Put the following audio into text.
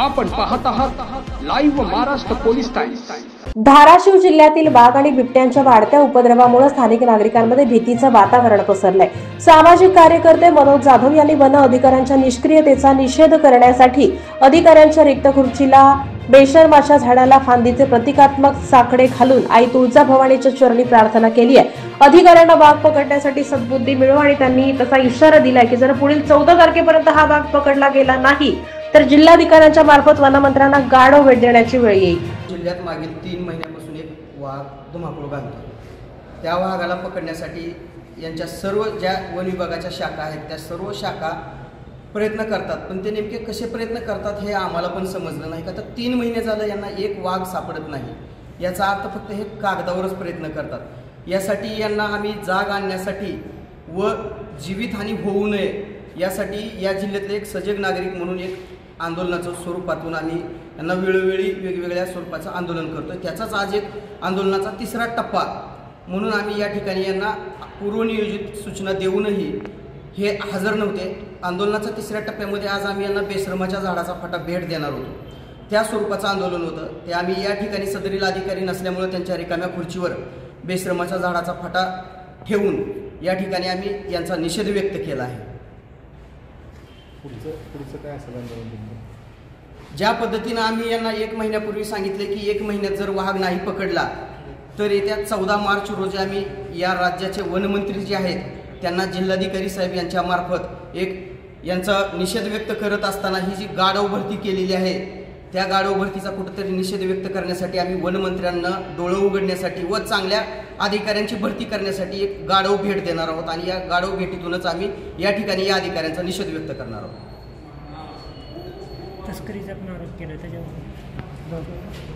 आपण पाहत आहात live Maharashtra police times. Dharashiv जिल्ह्यातील वाघ आणि बिबट्यांच्या वाढत्या उपद्रवामुळे स्थानिक नागरिकांमध्ये भीतीचं वातावरण पसरलंय। सामाजिक कार्यकर्ते मनोज जाधव यांनी वन अधिकाऱ्यांच्या निष्क्रियतेचा निषेध करण्यासाठी अधिकाऱ्यांच्या रिक्त खुर्चीला बेशर्माच्या झाडाला फांदीचे प्रतिकात्मक साकडे घालून आई तुळजाभवानीच्या चरणी प्रार्थना केली आहे। अधिकाऱ्यांना वाघ पकडण्यासाठी सद्बुद्धी मिळो आणि त्यांनी तसा इशारा दिलाय की जर पुढील 14 तारखेपर्यंत हा वाघ पकडला गेला नाही तर जिल्हाधिकाऱ्यांच्या मार्फत वनमंत्र्यांना गाढव भेट देण्याची वेळ येईल। जिल्ह्यात मागील 3 महिन्यापासून एक वाघ धुमाकूळ घालतो। त्या वाघाला पकडण्यासाठी यांच्या सर्व ज्या वन विभागाच्या शाखा आहेत त्या सर्व शाखा प्रयत्न करतात, पण ते नेमके कसे प्रयत्न करतात हे आम्हाला पण समजलं नाही। का तर 3 महिने झालं यांना एक वाघ सापडत नाही, याचा अर्थ फक्त हे कागदावरच प्रयत्न करतात। यासाठी यांना आम्ही जाग आणण्यासाठी व जीवितहानी होऊ नये यासाठी या जिल्ह्यातले एक सजग नागरिक म्हणून एक आंदोलनाचं स्वरूपातून आम्ही यांना वेळोवेळी वेगवेगळ्या स्वरूपाचं आंदोलन करतोय। त्याचाच आज एक आंदोलनाचा 3रा टप्पा म्हणून आम्ही या ठिकाणी यांना पूर्वनियोजित सूचना देऊनही हे हजर नव्हते। आंदोलनाच्या 3ऱ्या टप्प्यामध्ये आज आम्ही यांना बेशर्माच्या झाडाचा फाटा भेट देणार होतो, त्या स्वरूपाचं आंदोलन होतं। ते आम्ही या ठिकाणी सदरील अधिकारी नसल्यामुळे त्यांच्या रिकाम्या खुर्चीवर बेशर्माच्या झाडाचा फाटा ठेवून या ठिकाणी आम्ही यांचा निषेध व्यक्त केला आहे। पुढचं काय असेल आंदोलन? ज्या पद्धतीनं आम्ही यांना 1 महिन्यापूर्वी सांगितले की 1 महिन्यात जर वाघ नाही पकडला तर येत्या 14 मार्च रोजी आम्ही या राज्याचे वनमंत्री जे आहेत त्यांना जिल्हाधिकारी साहेब यांच्या मार्फत यांचा निषेध व्यक्त करत असताना ही जी गाढव भरती केलेली आहे त्या गाढव भरतीचा कुठेतरी निषेध व्यक्त करण्यासाठी आम्ही वनमंत्र्यांना डोळे उघडण्यासाठी व चांगल्या अधिकाऱ्यांची भरती करण्यासाठी एक गाढव भेट देणार आहोत आणि या गाढव भेटीतूनच आम्ही या ठिकाणी या अधिकाऱ्यांचा निषेध व्यक्त करणार आहोत। तस्करीचा पण आरोप केला त्याच्यावर